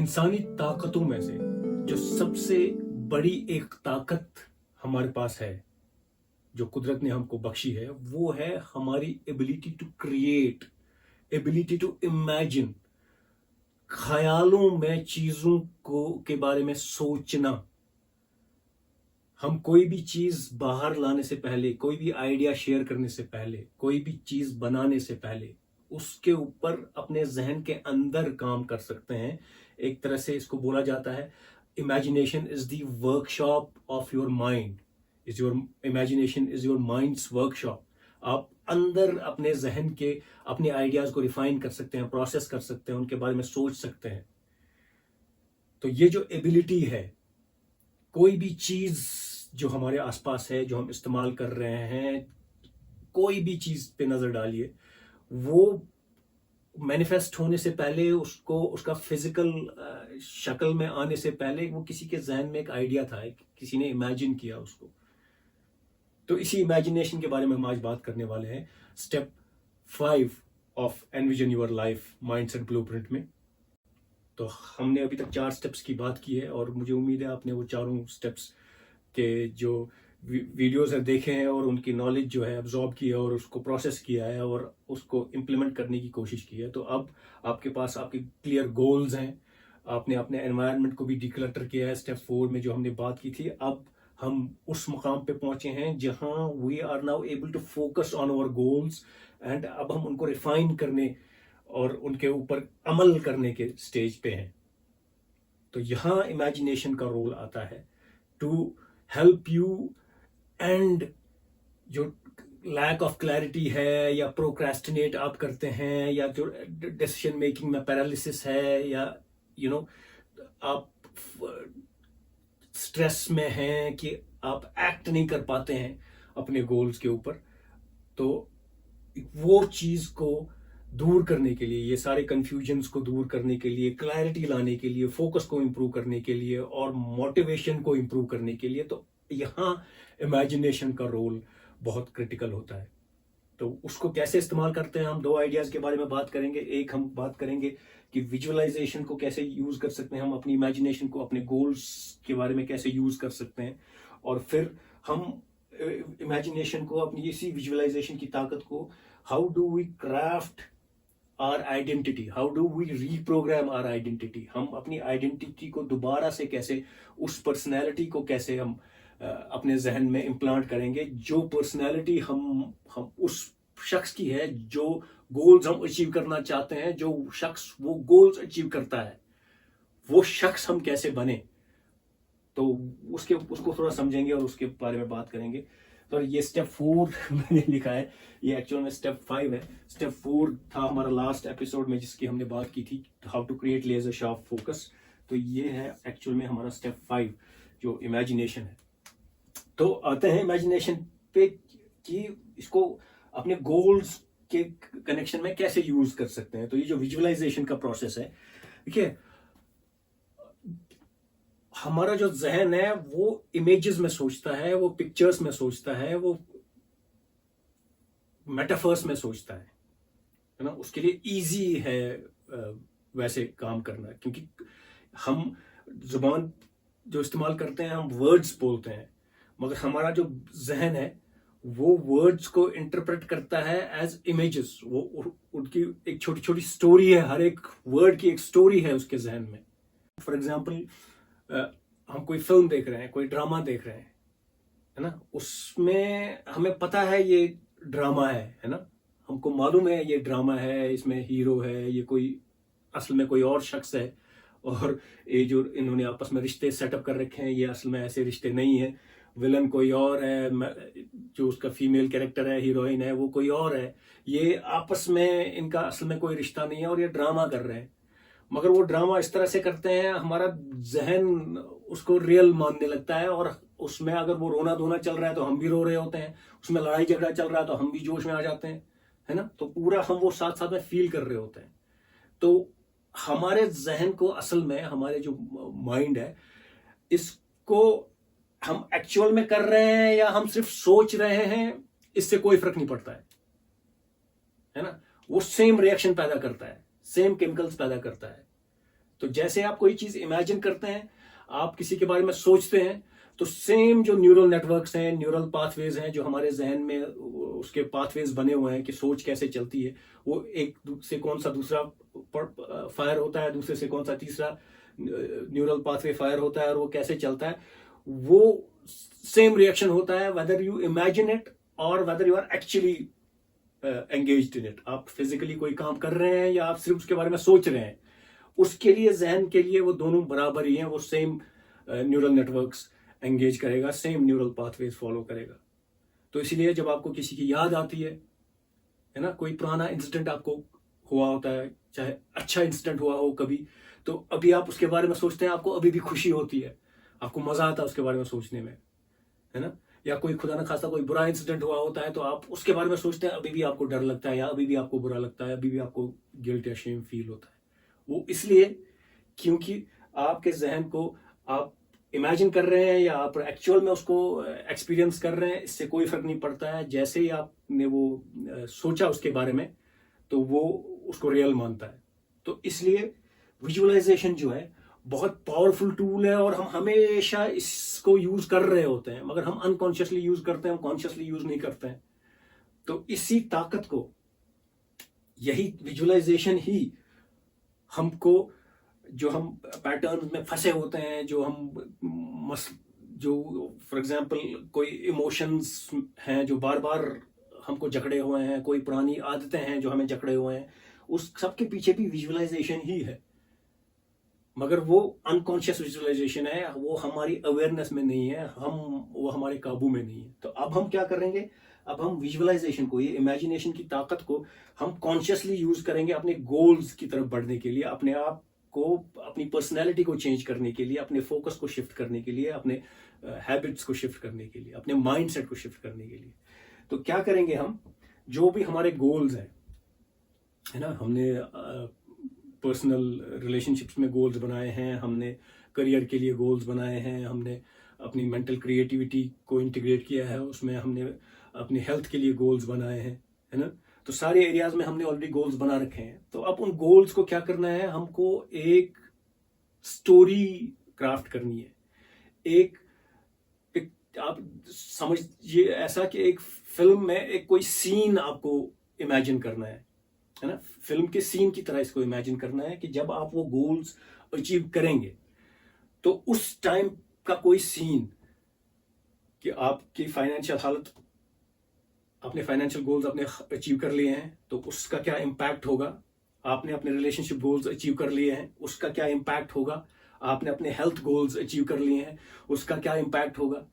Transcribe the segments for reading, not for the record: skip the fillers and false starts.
इंसानी ताकतों में से जो सबसे बड़ी एक ताकत हमारे पास है, जो कुदरत ने हमको बख्शी है, वो है हमारी ability to create, ability to imagine, ख्यालों में चीजों को के बारे में सोचना। हम कोई भी चीज बाहर लाने से पहले, कोई भी आइडिया शेयर करने से पहले, कोई भी चीज बनाने से पहले उसके ऊपर अपने जहन के अंदर काम कर सकते हैं। एक तरह से इसको बोला जाता है, imagination is the workshop of your mind, is your imagination is your minds workshop. आप अंदर अपने जहन के अपने आइडियाज को रिफाइन कर सकते हैं, प्रोसेस कर सकते हैं, उनके बारे में सोच सकते हैं। तो ये जो एबिलिटी है, कोई भी चीज जो हमारे आसपास है, जो हम इस्तेमाल कर रहे हैं, कोई भी चीज पे नजर डालिए, वो मैनिफेस्ट होने से पहले, उसको उसका फिजिकल शक्ल में आने से पहले, वो किसी के जहन में एक आइडिया था, किसी ने इमेजिन किया उसको। तो इसी इमेजिनेशन के बारे में हम आज बात करने वाले हैं, step 5 of envision your life mindset blueprint में। तो हमने अभी तक 4 स्टेप्स की बात की है और मुझे उम्मीद है आपने वो चारों स्टेप्स के जो वीडियोस है देखे हैं और उनकी नॉलेज जो है अब्जॉर्ब किया और उसको प्रोसेस किया है और उसको इम्प्लीमेंट करने की कोशिश की है। तो अब आपके पास आपके क्लियर गोल्स हैं, आपने अपने एनवायरनमेंट को भी डिक्लटर किया है स्टेप 4 में जो हमने बात की थी। अब हम उस मुकाम पे पहुंचे हैं जहां we are now able to focus on our goals and अब हम उनको रिफाइन करने और उनके ऊपर अमल करने के स्टेज पे हैं। तो यहां इमेजिनेशन का रोल आता है टू हेल्प यू एंड जो लैक ऑफ क्लैरिटी है या प्रोक्रेस्टिनेट आप करते हैं या जो डिसीजन मेकिंग में पैरालिसिस है या आप स्ट्रेस में हैं कि आप एक्ट नहीं कर पाते हैं अपने गोल्स के ऊपर, तो वो चीज को दूर करने के लिए, ये सारे कंफ्यूजन्स को दूर करने के लिए, क्लैरिटी लाने के लिए, फोकस को इंप्रूव करने के लिए और मोटिवेशन को इंप्रूव करने के लिए, तो यहाँ इमेजिनेशन का रोल बहुत क्रिटिकल होता है। तो उसको कैसे इस्तेमाल करते हैं, हम 2 आइडियाज के बारे में बात करेंगे। एक हम बात करेंगे कि विजुअलाइजेशन को कैसे यूज कर सकते हैं, हम अपनी इमेजिनेशन को अपने गोल्स के बारे में कैसे यूज कर सकते हैं, और फिर हम इमेजिनेशन को, अपनी इसी विजुअलाइजेशन की ताकत को, how do we craft our identity, how do we reprogram our identity, हम अपनी आइडेंटिटी को दोबारा से कैसे, उस पर्सनैलिटी को कैसे हम अपने जहन में इम्प्लांट करेंगे, जो पर्सनैलिटी हम उस शख्स की है, जो गोल्स हम अचीव करना चाहते हैं, जो शख्स वो गोल्स अचीव करता है, वो शख्स हम कैसे बने। तो उसको थोड़ा समझेंगे और उसके बारे में बात करेंगे। तो ये स्टेप 4 मैंने लिखा है, ये एक्चुअल में स्टेप 5 है। स्टेप 4 था हमारा लास्ट एपिसोड में जिसकी हमने बात की थी, how to create laser sharp focus. तो ये है एक्चुअल में हमारा स्टेप 5 जो इमेजिनेशन है। तो आते हैं इमेजिनेशन पे कि इसको अपने गोल्स के कनेक्शन में कैसे यूज कर सकते हैं। तो ये जो विजुअलाइजेशन का प्रोसेस है, देखिए, हमारा जो जहन है वो इमेजेस में सोचता है, वो पिक्चर्स में सोचता है, वो मेटाफर्स में सोचता है ना। उसके लिए इजी है वैसे काम करना, क्योंकि हम जुबान जो इस्तेमाल करते हैं, हम वर्ड्स बोलते हैं, मगर हमारा जो जहन है वो वर्ड्स को इंटरप्रेट करता है एज इमेजेस। वो उनकी एक छोटी छोटी स्टोरी है, हर एक वर्ड की एक स्टोरी है उसके जहन में। फॉर एग्जाम्पल, हम कोई फिल्म देख रहे हैं, कोई ड्रामा देख रहे हैं, है ना, उसमें हमें पता है ये ड्रामा है ना, हमको मालूम है ये ड्रामा है, इसमें हीरो है, ये कोई असल में कोई और शख्स है, और ये जो इन्होंने आपस में रिश्ते सेटअप कर रखे हैं, ये असल में ऐसे रिश्ते नहीं है, विलन कोई और है, जो उसका फीमेल कैरेक्टर है, हीरोइन है, वो कोई और है, ये आपस में इनका असल में कोई रिश्ता नहीं है और ये ड्रामा कर रहे हैं। मगर वो ड्रामा इस तरह से करते हैं, हमारा जहन उसको रियल मानने लगता है, और उसमें अगर वो रोना धोना चल रहा है तो हम भी रो रहे होते हैं, उसमें लड़ाई झगड़ा चल रहा है तो हम भी जोश में आ जाते हैं, है ना। तो पूरा हम वो साथ साथ में फील कर रहे होते हैं। तो हमारे जहन को, असल में हमारे जो माइंड है, इसको हम एक्चुअल में कर रहे हैं या हम सिर्फ सोच रहे हैं, इससे कोई फर्क नहीं पड़ता है ना। वो सेम रिएक्शन पैदा करता है, सेम केमिकल्स पैदा करता है। तो जैसे आप कोई चीज इमेजिन करते हैं, आप किसी के बारे में सोचते हैं, तो सेम जो न्यूरल नेटवर्क्स हैं, न्यूरल पाथवेज हैं जो हमारे जहन में उसके पाथवेज बने हुए हैं कि सोच कैसे चलती है, वो एक से कौन सा दूसरा फायर होता है, दूसरे से कौन सा तीसरा न्यूरल पाथवे फायर होता है, और वो कैसे चलता है, वो सेम रिएक्शन होता है वेदर यू इमेजिन इट और whether you are actually engaged in it. आप फिजिकली कोई काम कर रहे हैं या आप सिर्फ उसके बारे में सोच रहे हैं, उसके लिए जहन के लिए वो दोनों बराबर ही हैं, वो सेम न्यूरल नेटवर्क्स एंगेज करेगा, सेम न्यूरल पाथवेज फॉलो करेगा। तो इसलिए जब आपको किसी की याद आती है ना, कोई पुराना इंसिडेंट आपको हुआ होता है, चाहे अच्छा इंसिडेंट हुआ हो कभी, तो अभी आप उसके बारे में सोचते हैं, आपको अभी भी खुशी होती है, आपको मजा आता है उसके बारे में सोचने में, है ना। या कोई खुदा ना खास्ता कोई बुरा इंसिडेंट हुआ होता है, तो आप उसके बारे में सोचते हैं, अभी भी आपको डर लगता है, या अभी भी आपको बुरा लगता है, अभी भी आपको गिल्ट या शेम फील होता है। वो इसलिए क्योंकि आपके जहन को आप इमेजिन कर रहे हैं या आप एक्चुअल में उसको एक्सपीरियंस कर रहे हैं, इससे कोई फर्क नहीं पड़ता है। जैसे ही आपने वो सोचा उसके बारे में, तो वो उसको रियल मानता है। तो इसलिए विजुअलाइजेशन जो है बहुत पावरफुल टूल है, और हम हमेशा इसको यूज कर रहे होते हैं, मगर हम अनकॉन्शियसली यूज करते हैं, हम कॉन्शियसली यूज नहीं करते हैं। तो इसी ताकत को, यही विजुअलाइजेशन ही हमको, जो हम पैटर्न में फंसे होते हैं, जो हम जो फॉर एग्जांपल कोई इमोशंस हैं जो बार बार हमको जकड़े हुए हैं, कोई पुरानी आदतें हैं जो हमें जकड़े हुए हैं, उस सब के पीछे भी विजुअलाइजेशन ही है, मगर वो अनकॉन्शियस विजुअलाइजेशन है, वो हमारी अवेयरनेस में नहीं है, वो हमारे काबू में नहीं है। तो अब हम क्या करेंगे, अब हम विजुअलाइजेशन को, ये इमेजिनेशन की ताकत को हम कॉन्शियसली यूज करेंगे अपने गोल्स की तरफ बढ़ने के लिए, अपने आप को, अपनी पर्सनैलिटी को चेंज करने के लिए, अपने फोकस को शिफ्ट करने के लिए, अपने हैबिट्स को शिफ्ट करने के लिए, अपने माइंडसेट को शिफ्ट करने के लिए। तो क्या करेंगे हम, जो भी हमारे गोल्स हैं, है ना, हमने पर्सनल रिलेशनशिप्स में गोल्स बनाए हैं, हमने करियर के लिए गोल्स बनाए हैं, हमने अपनी मेंटल क्रिएटिविटी को इंटीग्रेट किया है, उसमें हमने अपनी हेल्थ के लिए गोल्स बनाए हैं, है ना। तो सारे एरियाज में हमने ऑलरेडी गोल्स बना रखे हैं। तो अब उन गोल्स को क्या करना है, हमको एक स्टोरी क्राफ्ट करनी है। एक आप समझिए ऐसा कि एक फिल्म में एक कोई सीन आपको इमेजिन करना है ना, फिल्म के सीन की तरह इसको इमेजिन करना है कि जब आप वो गोल्स अचीव करेंगे, तो उस टाइम का कोई सीन कि आपकी फाइनेंशियल हालत, अपने फाइनेंशियल गोल्स आपने अचीव कर लिए हैं, तो उसका क्या इम्पैक्ट होगा। आपने अपने रिलेशनशिप गोल्स अचीव कर लिए हैं, उसका क्या इम्पैक्ट होगा। आपने अपने हेल्थ गोल्स अचीव कर लिए हैं, उसका क्या इम्पैक्ट होगा,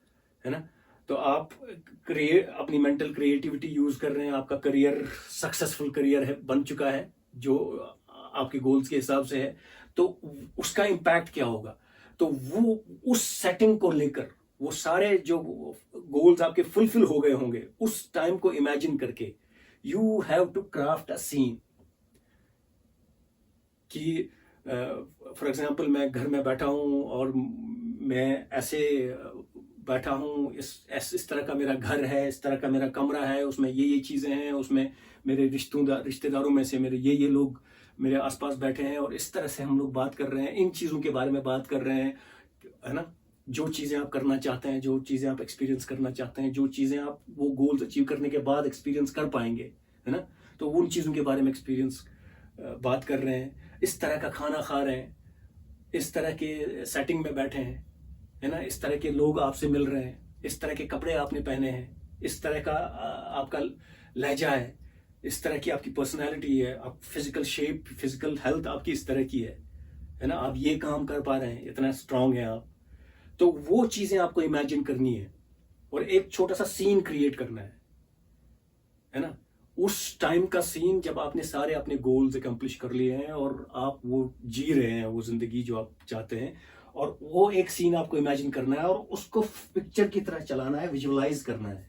है ना। तो आप अपनी मेंटल क्रिएटिविटी यूज कर रहे हैं, आपका करियर सक्सेसफुल करियर है, बन चुका है जो आपके गोल्स के हिसाब से है, तो उसका इम्पैक्ट क्या होगा। तो वो उस सेटिंग को लेकर, वो सारे जो गोल्स आपके फुलफिल हो गए होंगे, उस टाइम को इमेजिन करके you have to craft a scene कि फॉर एग्जांपल मैं घर में बैठा हूं और मैं ऐसे बैठा हूं, इस तरह का मेरा घर है, इस तरह का मेरा कमरा है, उसमें ये चीजें हैं, उसमें मेरे रिश्तेदारों में से मेरे ये लोग मेरे आसपास बैठे हैं, और इस तरह से हम लोग बात कर रहे हैं, इन चीजों के बारे में बात कर रहे हैं, है ना। जो चीजें आप करना चाहते हैं, जो चीजें आप एक्सपीरियंस करना चाहते हैं, जो चीजें आप वो गोल्स अचीव करने के बाद एक्सपीरियंस कर पाएंगे, है ना, तो उन चीजों के बारे में एक्सपीरियंस बात कर रहे हैं। इस तरह का खाना खा रहे हैं, इस तरह के सेटिंग में बैठे हैं, है ना, इस तरह के लोग आपसे मिल रहे हैं, इस तरह के कपड़े आपने पहने हैं, इस तरह का आपका लहजा है, इस तरह की आपकी पर्सनैलिटी है, आप फिजिकल शेप, फिजिकल हेल्थ आपकी इस तरह की है ना, आप ये काम कर पा रहे हैं, इतना स्ट्रांग है आप। तो वो चीजें आपको इमेजिन करनी है, और एक छोटा सा सीन क्रिएट करना है ना। उस टाइम का सीन जब आपने सारे अपने गोल्स अकम्प्लिश कर लिए हैं, और आप वो जी रहे हैं वो जिंदगी जो आप चाहते हैं, और वो एक सीन आपको इमेजिन करना है, और उसको पिक्चर की तरह चलाना है, विजुअलाइज करना है।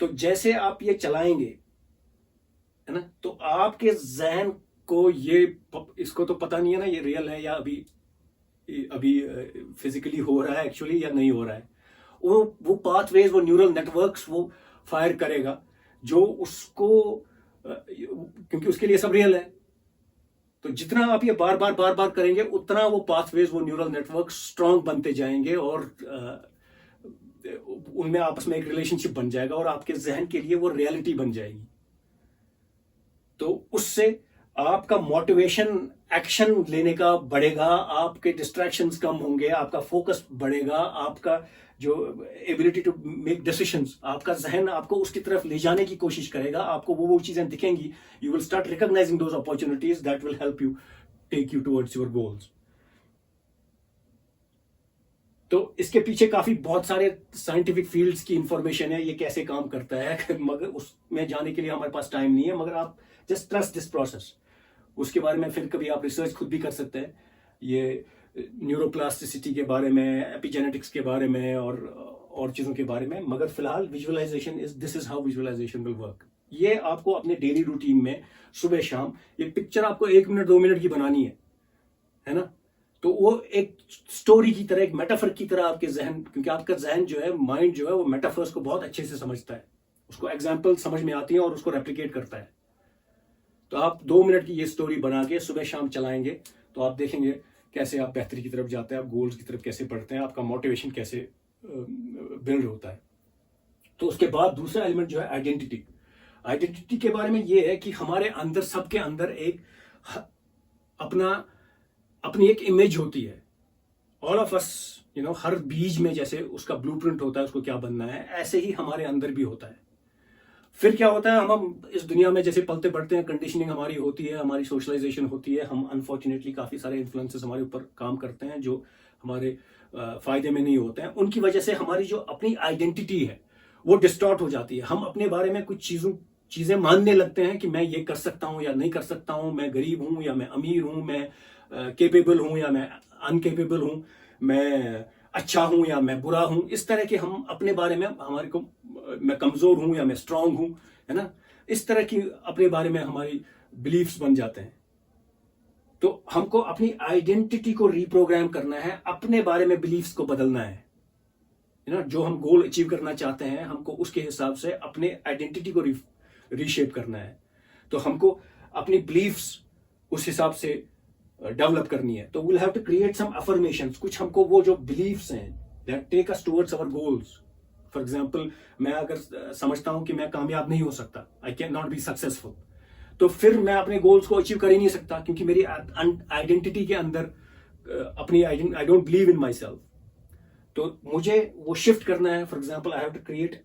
तो जैसे आप ये चलाएंगे, है ना, तो आपके जहन को इसको तो पता नहीं है ना ये रियल है या अभी फिजिकली हो रहा है एक्चुअली या नहीं हो रहा है। वो पाथवेज, वो न्यूरल नेटवर्क्स वो फायर करेगा जो उसको, क्योंकि उसके लिए सब रियल है, तो जितना आप ये बार बार करेंगे उतना वो पाथवेज, वो न्यूरल नेटवर्क स्ट्रांग बनते जाएंगे और उनमें आपस में एक रिलेशनशिप बन जाएगा और आपके जहन के लिए वो रियलिटी बन जाएगी। तो उससे आपका मोटिवेशन एक्शन लेने का बढ़ेगा, आपके डिस्ट्रैक्शंस कम होंगे, आपका फोकस बढ़ेगा, आपका जो एबिलिटी टू मेक डिसीजंस, आपका जहन आपको उसकी तरफ ले जाने की कोशिश करेगा, आपको वो चीजें दिखेंगी। You will start recognising those opportunities that will help you take you towards your goals. तो इसके पीछे काफी बहुत सारे साइंटिफिक फील्ड्स की इंफॉर्मेशन है, ये कैसे काम करता है मगर उसमें जाने के लिए हमारे पास टाइम नहीं है, मगर आप जस्ट ट्रस्ट दिस प्रोसेस। उसके बारे में फिर कभी आप रिसर्च खुद भी कर सकते हैं, ये न्यूरोप्लास्टिसिटी के बारे में, एपिजेनेटिक्स के बारे में और चीजों के बारे में। मगर फिलहाल visualisation this is how visualisation will work. ये आपको अपने डेली रूटीन में सुबह शाम ये पिक्चर आपको 1 मिनट 2 मिनट की बनानी है ना। तो वो एक स्टोरी की तरह, एक मेटाफर की तरह आपके जहन, क्योंकि आपका जहन जो है, माइंड जो है, वो मेटाफर्स को बहुत अच्छे से समझता है, उसको एग्जाम्पल समझ में आती है और उसको रेप्लिकेट करता है। तो आप 2 मिनट की ये स्टोरी बना के सुबह शाम चलाएंगे तो आप देखेंगे कैसे आप बेहतरी की तरफ जाते हैं, आप गोल्स की तरफ कैसे बढ़ते हैं, आपका मोटिवेशन कैसे बिल्ड होता है। तो उसके बाद दूसरा एलिमेंट जो है आइडेंटिटी। आइडेंटिटी के बारे में ये है कि हमारे अंदर, सबके अंदर एक अपनी एक इमेज होती है। ऑल ऑफ अस, हर बीज में जैसे उसका ब्लूप्रिंट होता है, उसको क्या बनना है, ऐसे ही हमारे अंदर भी होता है। फिर क्या होता है, हम इस दुनिया में जैसे पलते बढ़ते हैं, कंडीशनिंग हमारी होती है, हमारी सोशलाइजेशन होती है, हम अनफॉर्चुनेटली काफी सारे इन्फ्लुएंसेस हमारे ऊपर काम करते हैं जो हमारे फायदे में नहीं होते हैं। उनकी वजह से हमारी जो अपनी आइडेंटिटी है वो डिस्टॉर्ट हो जाती है। हम अपने बारे में कुछ चीजें मानने लगते हैं कि मैं ये कर सकता हूं या नहीं कर सकता हूं, मैं गरीब हूं या मैं अमीर हूं, मैं केपेबल हूं या मैं अनकेपेबल हूं, मैं अच्छा हूं या मैं बुरा हूं। इस तरह के हम अपने बारे में, हमारे को, मैं कमजोर हूं या मैं स्ट्रांग हूं, है ना, इस तरह की अपने बारे में हमारी बिलीफ्स बन जाते हैं। तो हमको अपनी आइडेंटिटी को रिप्रोग्राम करना है, अपने बारे में बिलीफ्स को बदलना है ना। जो हम गोल अचीव करना चाहते हैं, हमको उसके हिसाब से अपने आइडेंटिटी को रीशेप करना है। तो हमको अपनी बिलीफ्स उस हिसाब से डेवलप करनी है। तो will have to create some affirmations. कुछ हमको वो जो बिलीफ्स हैं that take us towards our goals. For example, मैं अगर समझता हूं कि मैं कामयाब नहीं हो सकता, I can not be successful, तो फिर मैं अपने गोल्स को अचीव कर ही नहीं सकता, क्योंकि मेरी आइडेंटिटी के अंदर अपनी I don't believe in myself. तो मुझे वो शिफ्ट करना है। For example, I have to create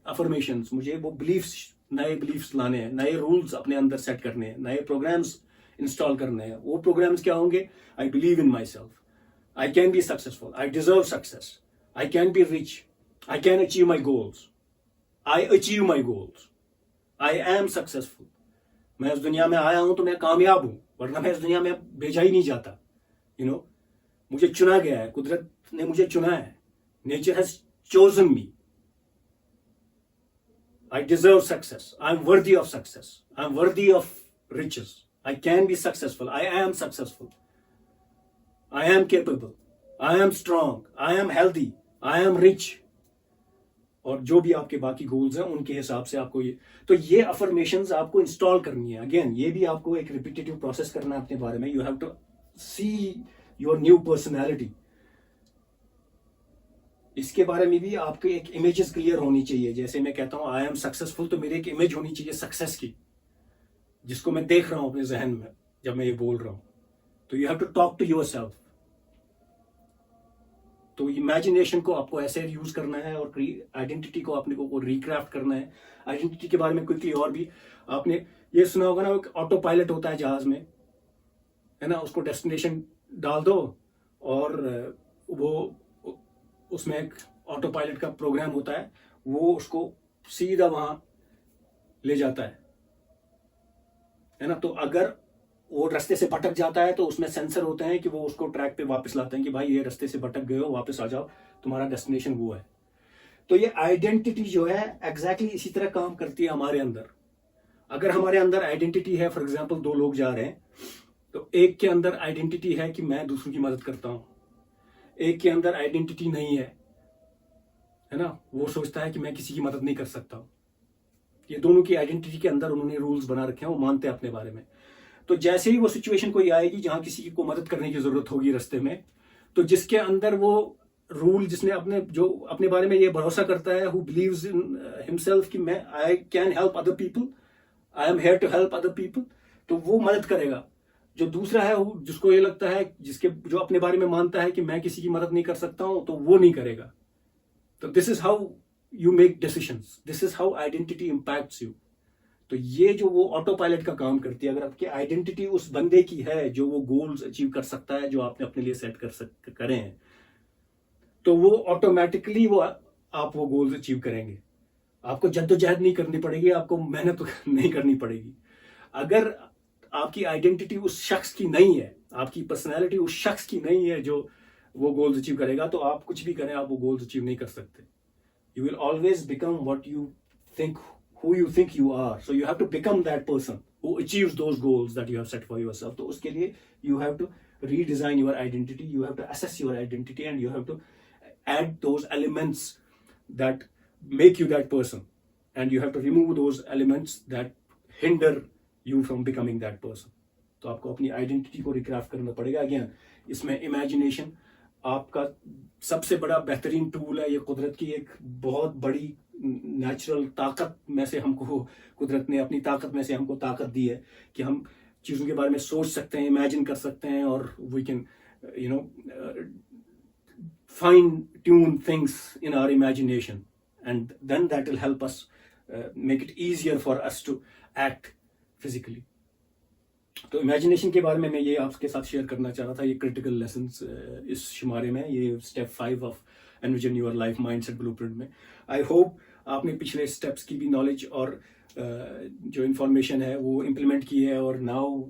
affirmations. मुझे वो बिलीफ्स, नए बिलीफ्स लाने हैं, नए रूल्स अपने अंदर सेट करने हैं, नए प्रोग्राम्स इंस्टॉल करने हैं। वो प्रोग्राम्स क्या होंगे? I believe in my self, I can be successful, I deserve success, I can be rich, I can achieve my goals, I achieve my goals, I am successful. मैं इस दुनिया में आया हूं तो मैं कामयाब हूं, वरना मैं इस दुनिया में भेजा ही नहीं जाता। मुझे चुना गया है, कुदरत ने मुझे चुना है, nature has chosen me. I deserve success. I'm worthy of success. I'm worthy of riches. I can be successful. I am successful. I am capable. I am strong. I am healthy. I am rich. और जो भी आपके बाकी goals हैं उनके हिसाब से आपको ये अफर्मेशंस आपको इंस्टॉल करनी है। अगेन, ये भी आपको एक रिपीटेटिव प्रोसेस करना है अपने बारे में। You have to see your new personality. इसके बारे में भी आपके एक इमेजेस क्लियर होनी चाहिए। जैसे मैं कहता हूं आई एम सक्सेसफुल, तो मेरी एक इमेज होनी चाहिए सक्सेस की, जिसको मैं देख रहा हूं अपने जहन में जब मैं ये बोल रहा हूं। तो you have to talk to yourself. तो इमेजिनेशन को आपको ऐसे यूज करना है और आइडेंटिटी को अपने को रिक्राफ्ट करना है। आइडेंटिटी के बारे में क्विकली और भी आपने ये सुना होगा ना, एक ऑटो पायलट होता है जहाज में, है ना, उसको डेस्टिनेशन डाल दो और वो उसमें एक ऑटो पायलट का प्रोग्राम होता है, वो उसको सीधा वहां ले जाता है ना। तो अगर वो रास्ते से भटक जाता है तो उसमें सेंसर होते हैं कि वो उसको ट्रैक पे वापस लाते हैं कि भाई ये रास्ते से भटक गए हो, वापस आ जाओ, तुम्हारा डेस्टिनेशन वो है। तो ये आइडेंटिटी जो है एग्जैक्टली इसी तरह काम करती है हमारे अंदर। अगर हमारे अंदर आइडेंटिटी है, फॉर एग्जाम्पल 2 लोग जा रहे हैं, तो एक के अंदर आइडेंटिटी है कि मैं दूसरों की मदद करता हूं, एक के अंदर आइडेंटिटी नहीं है ना, वो सोचता है कि मैं किसी की मदद नहीं कर सकता। ये दोनों की आइडेंटिटी के अंदर उन्होंने रूल्स बना रखे हैं, वो मानते हैं अपने बारे में। तो जैसे ही वो सिचुएशन कोई आएगी जहां किसी को मदद करने की जरूरत होगी रास्ते में, तो जिसके अंदर वो रूल, जिसने अपने बारे में ये भरोसा करता है, हु बिलीव्स इन हिमसेल्फ कि मैं I can help other people, I am here to help other people, तो वो मदद करेगा। जो दूसरा है जिसको ये लगता है, जो अपने बारे में मानता है कि मैं किसी की मदद नहीं कर सकता हूं, तो वो नहीं करेगा। तो this is how you make decisions, this is how identity impacts you. तो ये जो वो ऑटो पायलट का काम करती है, अगर आपकी आइडेंटिटी उस बंदे की है जो वो गोल्स अचीव कर सकता है जो आपने अपने लिए सेट करे हैं, तो वो ऑटोमेटिकली आप वो गोल्स अचीव करेंगे। आपको जद्दोजहद नहीं करनी पड़ेगी, आपको मेहनत नहीं करनी पड़ेगी। अगर आपकी आइडेंटिटी उस शख्स की नहीं है, आपकी पर्सनैलिटी उस शख्स की नहीं है जो वो गोल्स अचीव करेगा, तो आप कुछ भी करें, आप वो गोल्स अचीव नहीं कर सकते। You will always become what you think, who you think you are. So you have to become that person who achieves those goals that you have set for yourself. तो उसके लिए you have to redesign your identity, you have to assess your identity, and you have to add those elements that make you that person, and you have to remove those elements that hinder you from becoming that person. तो आपको अपनी identity को रिक्राफ्ट करना पड़ेगा। Again इसमें imagination आपका सबसे बड़ा बेहतरीन टूल है। ये कुदरत की एक बहुत बड़ी नेचुरल ताकत में से हमको, कुदरत ने अपनी ताकत में से हमको ताकत दी है कि हम चीज़ों के बारे में सोच सकते हैं, इमेजिन कर सकते हैं, और we can fine tune things in our imagination, and then that will help us make it easier for us to act physically. तो इमेजिनेशन के बारे में मैं ये आपके साथ शेयर करना चाह रहा था, ये क्रिटिकल लेसन्स इस शुमारे में, ये step 5 of envision your life mindset blueprint में। आई होप आपने पिछले स्टेप्स की भी नॉलेज और जो इंफॉर्मेशन है वो इम्प्लीमेंट की है, और now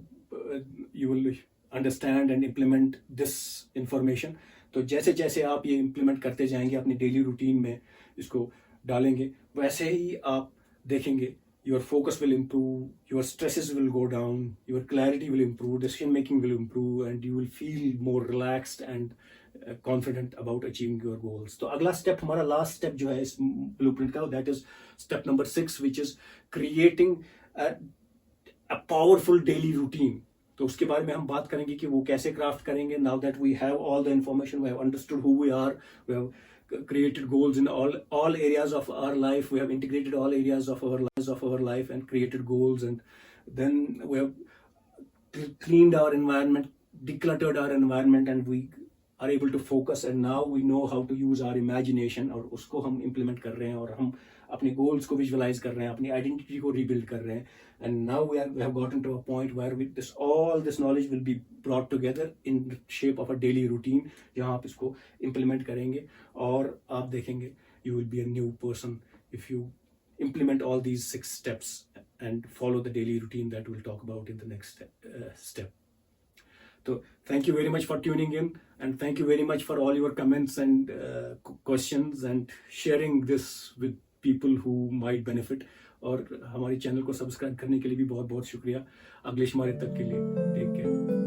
you will understand and implement this information. तो जैसे जैसे आप ये इम्प्लीमेंट करते जाएंगे, अपनी डेली रूटीन में इसको डालेंगे, वैसे ही आप देखेंगे your focus will improve, your stresses will go down, your clarity will improve, decision making will improve, and you will feel more relaxed and confident about achieving your goals. तो अगला step, हमारा last step जो है इस blueprint का, that is step number 6, which is creating a powerful daily routine. तो उसके बारे में हम बात करेंगे कि वो कैसे क्राफ्ट करेंगे। Now that we have all the information, we have understood who we are, we have created goals in all areas of our life, we have integrated all areas of our life and created goals, and then we have cleaned our environment, decluttered our environment, and we are able to focus, and now we know how to use our imagination, और उसको हम implement कर रहे हैं, और हम अपने goals को visualize कर रहे हैं, अपनी identity को rebuild कर रहे हैं, and now we have gotten to a point where all this knowledge will be brought together in the shape of a daily routine, जहाँ आप इसको implement करेंगे, और आप देखेंगे you will be a new person if you implement all these 6 steps and follow the daily routine that we'll talk about in the next step. So thank you very much for tuning in, and thank you very much for all your comments and questions, and sharing this with people who might benefit. और हमारे channel को subscribe करने के लिए भी बहुत बहुत शुक्रिया। अगले शुमारे तक के लिए टेक केयर।